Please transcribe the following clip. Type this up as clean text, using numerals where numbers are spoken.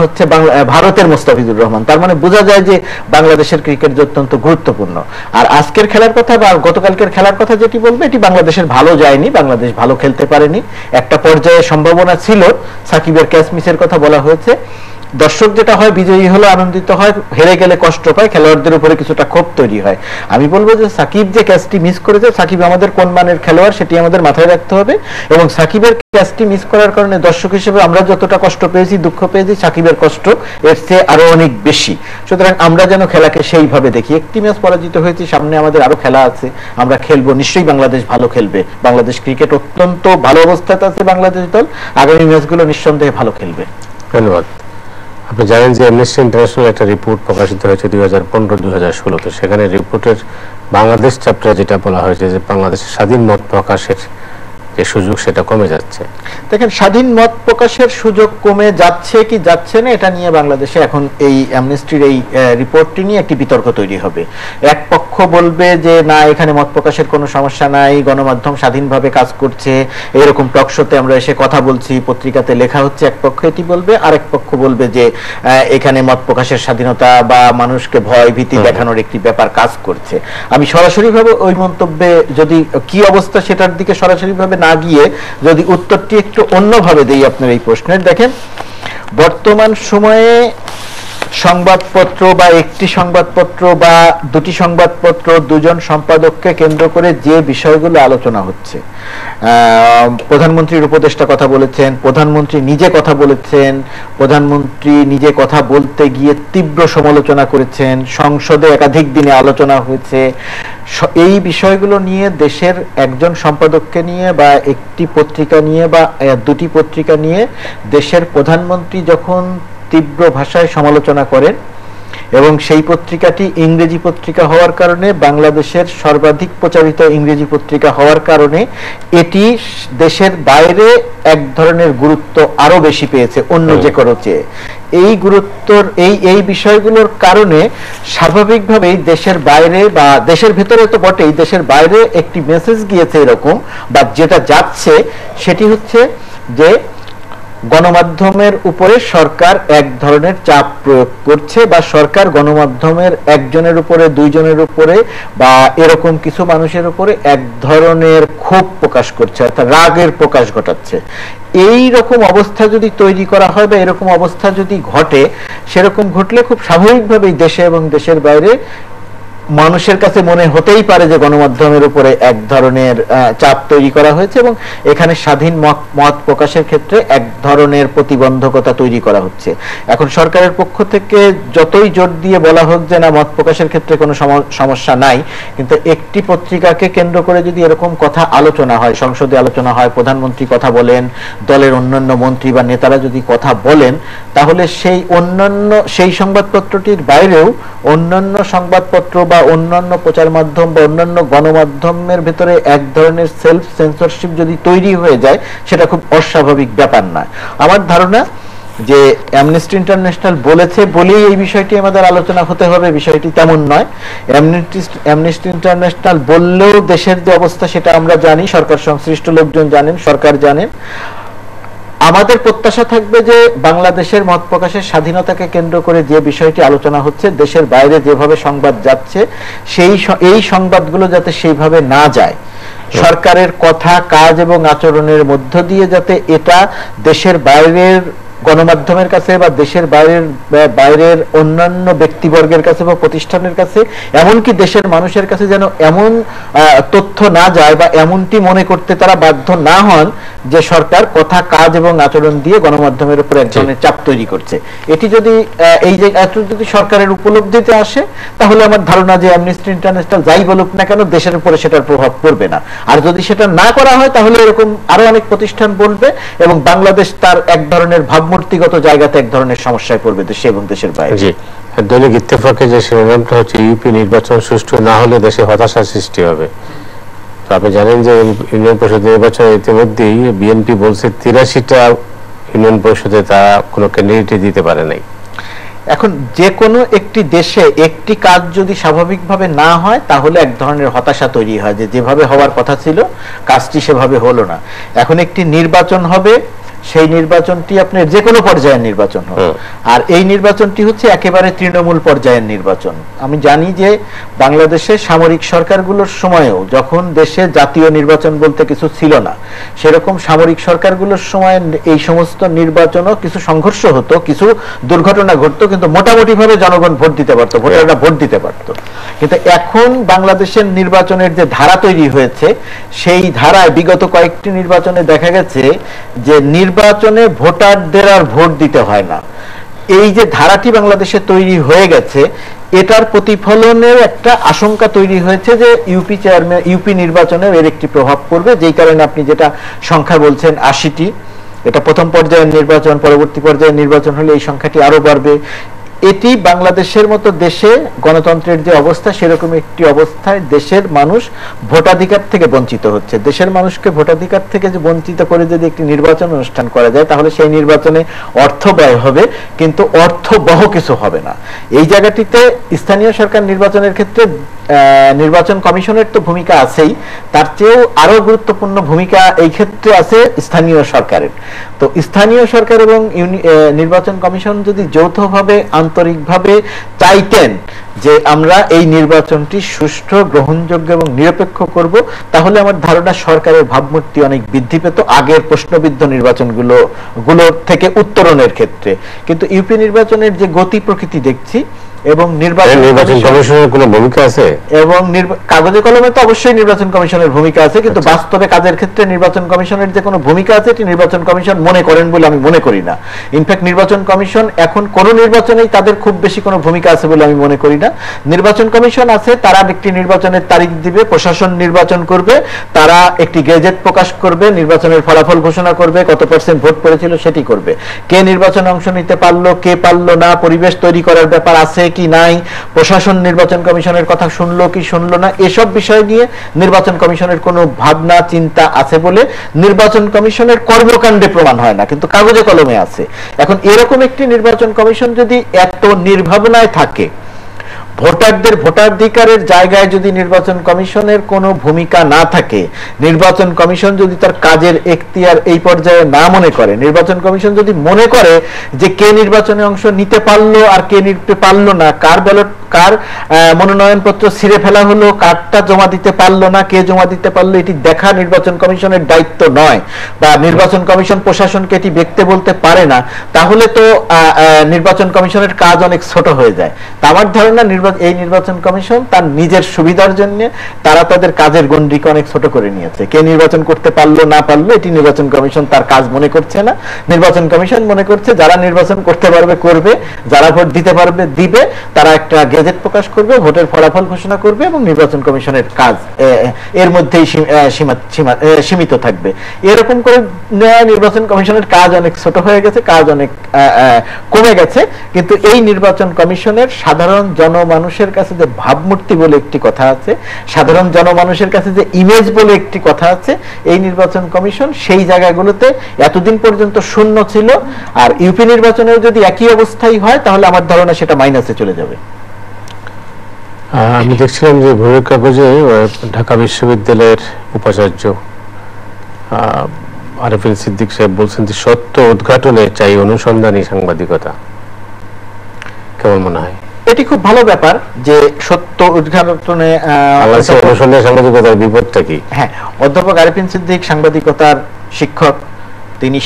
হচ্ছে ভারতের মোস্তাফিজুর রহমান। তার মানে বোঝা যায় যে বাংলাদেশের ক্রিকেট যে অত্যন্ত গুরুত্বপূর্ণ। আর আজকের খেলার কথা বা গতকালকের খেলার কথা যেটি বলবে, এটি বাংলাদেশের ভালো যায়নি, বাংলাদেশ ভালো খেলতে পারেনি। একটা পর্যায়ে সম্ভাবনা ছিল, সাকিবের ক্যাচ মিসের কথা বলা হয়েছে। দর্শক যেটা হয়, বিজয়ী হলে আনন্দিত হয়, হেরে গেলে কষ্ট পায়, খেলোয়াড়দের উপরে কিছুটা ক্ষোভ তৈরি হয়। আমি বলবো যে সাকিব যে ক্যাচটি মিস করেছে, সাকিব আমাদের কোন মানের খেলোয়াড় সেটি আমাদের মাথায় রাখতে হবে। এবং সাকিবের ক্যাচটি মিস করার কারণে দর্শক হিসেবে আমরা যতটা কষ্ট পেয়েছি, দুঃখ পেয়েছি, সাকিবের কষ্ট এর চেয়ে আরো অনেক বেশি। সুতরাং আমরা যেন খেলাকে সেইভাবে দেখি। একটি ম্যাচ পরাজিত হয়েছি, সামনে আমাদের আরো খেলা আছে, আমরা খেলবো, নিশ্চয়ই বাংলাদেশ ভালো খেলবে। বাংলাদেশ ক্রিকেট অত্যন্ত ভালো অবস্থাতে আছে, বাংলাদেশ দল আগামী ম্যাচগুলো নিঃসন্দেহে ভালো খেলবে। ধন্যবাদ। আপনি জানেন যে অ্যামনেস্টি ইন্টারন্যাশনাল একটা রিপোর্ট প্রকাশিত হয়েছে 2015-2016-তে। সেখানে রিপোর্টের বাংলাদেশ চ্যাপ্টারে যেটা বলা হয়েছে যে বাংলাদেশের স্বাধীন মত প্রকাশের যে সুযোগ সেটা কমে যাচ্ছে। দেখেন, স্বাধীন মত প্রকাশের সুযোগ কমে যাচ্ছে কি যাচ্ছে না, এটা নিয়ে বাংলাদেশে এখন এই অ্যামনেস্টির এই রিপোর্টটি নিয়ে একটি বিতর্ক তৈরি হবে। এক পক্ষ বলবে যে না, এখানে মত প্রকাশের কোনো সমস্যা নাই, গণমাধ্যম স্বাধীনভাবে কাজ করছে, এরকম টক শোতে আমরা এসে কথা বলছি, পত্রিকাতে লেখা হচ্ছে, এক পক্ষ এটি বলবে। আরেক পক্ষ বলবে যে এখানে মত প্রকাশের স্বাধীনতা বা মানুষকে ভয় ভীতি দেখানোর একটি ব্যাপার কাজ করছে। আমি সরাসরিভাবে ওই মন্তব্যে যদি কি অবস্থা সেটার দিকে সরাসরিভাবে না গিয়ে যদি উত্তরটি একটু অন্যভাবে দেই আপনার এই প্রশ্নের। দেখেন, বর্তমান সময়ে সংবাদপত্র বা একটি সংবাদপত্র বা দুটি সংবাদপত্র, দুজন সম্পাদককে কেন্দ্র করে যে বিষয়গুলো আলোচনা হচ্ছে, প্রধানমন্ত্রীর উপদেষ্টা কথা বলেছেন, প্রধানমন্ত্রী নিজে কথা বলেছেন, প্রধানমন্ত্রী নিজে কথা বলতে গিয়ে তীব্র সমালোচনা করেছেন, সংসদে একাধিক দিনে আলোচনা হয়েছে। এই বিষয়গুলো নিয়ে দেশের একজন সম্পাদককে নিয়ে বা একটি পত্রিকা নিয়ে বা দুটি পত্রিকা নিয়ে দেশের প্রধানমন্ত্রী যখন তীব্র ভাষায় সমালোচনা করেন এবং সেই পত্রিকাটি ইংরেজি পত্রিকা হওয়ার কারণে, বাংলাদেশের সর্বাধিক প্রচারিত ইংরেজি পত্রিকা হওয়ার কারণে এটি দেশের বাইরে এক ধরনের গুরুত্ব আরো বেশি পেয়েছে অন্য যে কোনো চেয়ে। এই গুরুত্বর এই বিষয়গুলোর কারণে স্বাভাবিকভাবেই দেশের বাইরে বা দেশের ভেতরে তো বটেই, দেশের বাইরে একটি মেসেজ গিয়েছে এরকম, বা যেটা যাচ্ছে সেটি হচ্ছে যে গণমাধ্যমের উপরে সরকার এক ধরনের চাপ প্রয়োগ করছে, বা সরকার গণমাধ্যমের একজনের উপরে, দুইজনের উপরে বা এরকম কিছু মানুষের উপরে এক ধরনের ক্ষোভ প্রকাশ করছে, অর্থাৎ রাগের প্রকাশ ঘটাচ্ছে। এই রকম অবস্থা যদি তৈরি করা হয় বা এরকম অবস্থা যদি ঘটে, সেরকম ঘটলে খুব স্বাভাবিকভাবেই দেশে এবং দেশের বাইরে মানুষের কাছে মনে হতেই পারে যে গণমাধ্যমের উপরে এক ধরনের চাপ তৈরি করা হয়েছে এবং এখানে স্বাধীন মত প্রকাশের ক্ষেত্রে এক ধরনের প্রতিবন্ধকতা তৈরি করা হচ্ছে। এখন সরকারের পক্ষ থেকে যতই জোর দিয়ে বলা হোক যে না, মত প্রকাশের ক্ষেত্রে কোনো সমস্যা নাই, কিন্তু একটি পত্রিকাকে কেন্দ্র করে যদি এরকম কথা আলোচনা হয়, সংসদে আলোচনা হয়, প্রধানমন্ত্রী কথা বলেন, দলের অন্যান্য মন্ত্রী বা নেতারা যদি কথা বলেন, তাহলে সেই সংবাদপত্রটির বাইরেও অন্যান্য সংবাদপত্র বা অন্যান্য প্রচার মাধ্যম বা অন্যান্য গণমাধ্যমের ভিতরে এক ধরনের সেলফ সেন্সরশিপ যদি তৈরি হয়ে যায়, সেটা খুব অস্বাভাবিক ব্যাপার না। আমার ধারণা যে অ্যামনেস্টি ইন্টারন্যাশনাল বলেছে বলেই এই বিষয়টি আমাদের আলোচনা হতে হবে, বিষয়টি তেমন নয়। অ্যামনেস্টি ইন্টারন্যাশনাল বললেও দেশের যে অবস্থা সেটা আমরা জানি, সরকার সংশ্লিষ্ট লোকজন জানেন, সরকার জানেন। আমাদের প্রত্যাশা থাকবে যে বাংলাদেশের মত প্রকাশের স্বাধীনতাকে কেন্দ্র করে যে বিষয়টি আলোচনা হচ্ছে, দেশের বাইরে যেভাবে সংবাদ যাচ্ছে, এই সংবাদগুলো যাতে সেইভাবে না যায়, সরকারের কথা, কাজ এবং আচরণের মধ্য দিয়ে যাতে এটা দেশের বাইরের গণমাধ্যমের কাছে বা দেশের বাইরের অন্যান্য ব্যক্তিবর্গের কাছে বা প্রতিষ্ঠানের কাছে, এমনকি দেশের মানুষের কাছে যেন এমন তথ্য না যায় বা এমনটি মনে করতে তারা বাধ্য না হন যে সরকার কথা, কাজ এবং আচরণ দিয়ে গণমাধ্যমের উপর এক ধরনের চাপ তৈরি করছে। এটি যদি যদি সরকারের উপলব্ধিতে আসে, তাহলে আমার ধারণা যে অ্যামনেস্টি ইন্টারন্যাশনাল যাই বলুক না কেন, দেশের উপরে সেটার প্রভাব পড়বে না। আর যদি সেটা না করা হয়, তাহলে এরকম আরো অনেক প্রতিষ্ঠান বলবে এবং বাংলাদেশ তার এক ধরনের ভাবমূর্তিগত জায়গাতে এক ধরনের সমস্যায় পড়বে দেশে এবং দেশের বাইরে। দৈনিক ইত্তেফাকে যে শিরোনামটা হচ্ছে ইউপি নির্বাচন সুষ্ঠু না হলে দেশে হতাশার সৃষ্টি হবে। তো আপনি জানেন যে ইউনিয়ন পরিষদ নির্বাচনে ইতিমধ্যেই বিএনপি বলছে 83টা ইউনিয়ন পরিষদে তারা কোনো ক্যান্ডিডেট দিতে পারে নাই। এখন যে কোনো একটি দেশে একটি কাজ যদি স্বাভাবিকভাবে না হয়, তাহলে এক ধরনের হতাশা তৈরি হয় যে যেভাবে হওয়ার কথা ছিল কাজটি সেভাবে হলো না। এখন একটি নির্বাচন হবে, সেই নির্বাচনটি আপনার যে কোনো পর্যায়ের নির্বাচন হয়, আর এই নির্বাচনটি হচ্ছে একেবারে তৃণমূল পর্যায়ের নির্বাচন। আমি জানি যে বাংলাদেশের সামরিক সরকারগুলোর সময়েও যখন দেশে জাতীয় নির্বাচন বলতে কিছু ছিল না, সেরকম সামরিক সরকারগুলোর সময় এই সমস্ত নির্বাচনও কিছু সংঘর্ষ হতো, কিছু দুর্ঘটনা ঘটতো, কিন্তু মোটামুটি ভাবে জনগণ ভোট দিতে পারতো, ভোটাররা ভোট দিতে পারতো। কিন্তু এখন বাংলাদেশের নির্বাচনের যে ধারা তৈরি হয়েছে, সেই ধারায় বিগত কয়েকটি নির্বাচনে দেখা গেছে যে নির্বাচনে ভোটারদের আর ভোট দিতে হয় না। এই যে ধারাটি বাংলাদেশে তৈরি হয়ে গেছে, এটার প্রতিফলনের একটা আশঙ্কা তৈরি হয়েছে যে ইউপি নির্বাচনে এর একটি প্রভাব পড়বে, যেই কারণে আপনি যেটা সংখ্যা বলছেন 80টি, এটা প্রথম পর্যায়ের নির্বাচন, পরবর্তী পর্যায়ের নির্বাচন হলে এই সংখ্যাটি আরো বাড়বে। এটি বাংলাদেশের মতো দেশে গণতন্ত্রের যে অবস্থা, সেরকম একটি অবস্থায় দেশের মানুষ ভোটাধিকার থেকে বঞ্চিত হচ্ছে। দেশের মানুষকে ভোটাধিকার থেকে যে বঞ্চিত করে যদি একটি নির্বাচন অনুষ্ঠান করা যায়, তাহলে সেই নির্বাচনে অর্থ ব্যয় হবে, কিন্তু অর্থবহ কিছু হবে না। এই জায়গাটিতে স্থানীয় সরকার নির্বাচনের ক্ষেত্রে নির্বাচন কমিশনের তো ভূমিকা আছেই, তার চেয়েও আরো গুরুত্বপূর্ণ ভূমিকা এই ক্ষেত্রে আছে স্থানীয় সরকারের। তো স্থানীয় সরকার এবং নির্বাচন কমিশন যদি যৌথভাবে আন্তরিকভাবে চাইতেন যে আমরা এই নির্বাচনটি সুষ্ঠু, গ্রহণযোগ্য এবং নিরপেক্ষ করব, তাহলে আমার ধারণা সরকারের ভাবমূর্তি অনেক বৃদ্ধি পেত আগের প্রশ্নবিদ্ধ নির্বাচনগুলোর থেকে উত্তরণের ক্ষেত্রে। কিন্তু ইউপি নির্বাচনের যে গতি প্রকৃতি দেখছি, এবং নির্বাচন কমিশনের কোনো ভূমিকা আছে, এবং কাগজে কলমে তো অবশ্যই নির্বাচন কমিশনের ভূমিকা আছে, কিন্তু বাস্তবে কাজের ক্ষেত্রে নির্বাচন কমিশনের যে কোনো ভূমিকা আছে এটি নির্বাচন কমিশন মনে করেন বলে আমি মনে করি না। ইনফ্যাক্ট নির্বাচন কমিশন এখন কোন নির্বাচনেই তাদের খুব বেশি কোনো ভূমিকা আছে বলে আমি মনে করি না। নির্বাচন কমিশন আছে, তারা একটি নির্বাচনের তারিখ দিবে, প্রশাসন নির্বাচন করবে, তারা একটি গেজেট প্রকাশ করবে, নির্বাচনের ফলাফল ঘোষণা করবে, কত % ভোট পড়েছিল সেটি করবে, কে নির্বাচনে অংশ নিতে পারলো, কে পারলো না, পরিবেশ তৈরি করার ব্যাপার আছে কি নাই, প্রশাসন নির্বাচন কমিশনের কথা শুনলো কি শুনলো না, এসব বিষয় নিয়ে নির্বাচন কমিশনের কোনো ভাবনা চিন্তা আছে বলে নির্বাচন কমিশনের কর্মকাণ্ডে প্রমাণ হয় না, কিন্তু কাগজে কলমে আছে। এখন এরকম একটি নির্বাচন কমিশন যদি এত নির্ভাবনায় থাকে, ভোটারদের ভোটাধিকারের জায়গায় যদি নির্বাচন কমিশনের কোনো ভূমিকা না থাকে, নির্বাচন কমিশন যদি তার কাজের এখতিয়ার এই পর্যায়ে না মনে করে, নির্বাচন কমিশন যদি মনে করে যে কে নির্বাচনে অংশ নিতে পারলো আর কে নিতে পারলো না, কার ব্যালট, কার মনোনয়নপত্র ছিঁড়ে ফেলা হলো, কারটা জমা দিতে পারলো না, কে জমা দিতে পারলো, এটি দেখা নির্বাচন কমিশনের দায়িত্ব নয়, বা নির্বাচন কমিশন প্রশাসনকে এটি দেখতে বলতে পারে না, তাহলে তো নির্বাচন কমিশনের কাজ অনেক ছোট হয়ে যায়। তা আমার ধারণা এই নির্বাচন কমিশন তার নিজের সুবিধার জন্য তারা তাদের কাজের গণ্ডিকে অনেক ছোট করে নিয়েছে। কে নির্বাচন করতে পারলো না পারলো এটি নির্বাচন কমিশন তার কাজ মনে করছে না। নির্বাচন কমিশন মনে করছে যারা নির্বাচন করতে পারবে করবে, যারা ভোট দিতে পারবে দিবে, তারা একটা গেজেট প্রকাশ করবে, ভোটের ফলাফল ঘোষণা করবে, এবং নির্বাচন কমিশনের কাজ এর মধ্যেই সীমিত থাকবে। এরকম করে নির্বাচন কমিশনের কাজ অনেক ছোট হয়ে গেছে, কাজ অনেক কমে গেছে। কিন্তু এই নির্বাচন কমিশনের সাধারণ জনমানুষের কাছে যে ভাবমূর্তি বলে একটি কথা আছে, সাধারণ জনমানুষের কাছে যে ইমেজ বলে একটি কথা আছে, এই নির্বাচন কমিশন সেই জায়গাগুলোতে এতদিন পর্যন্ত শূন্য ছিল। আর ইউপি নির্বাচনেও যদি একই অবস্থাই হয়, তাহলে আমার ধারণা সেটা মাইনাসে চলে যাবে। আমি দেখছিলাম যে ভোরের কাগজে ঢাকা বিশ্ববিদ্যালয়ের উপাচার্য আরেফিন সিদ্দিক সাহেব বলছেন যে সত্য উদ্ঘাটনে চাই অনুসন্ধানী সাংবাদিকতা। কেমন মনে হয়? এটি খুব ভালো ব্যাপার যে সত্য উদ্ঘাটনে অনুসন্ধানী সাংবাদিকতার বিপদটা কি? হ্যাঁ, অধ্যাপক আরেফিন সিদ্দিক সাংবাদিকতার শিক্ষক, তিনি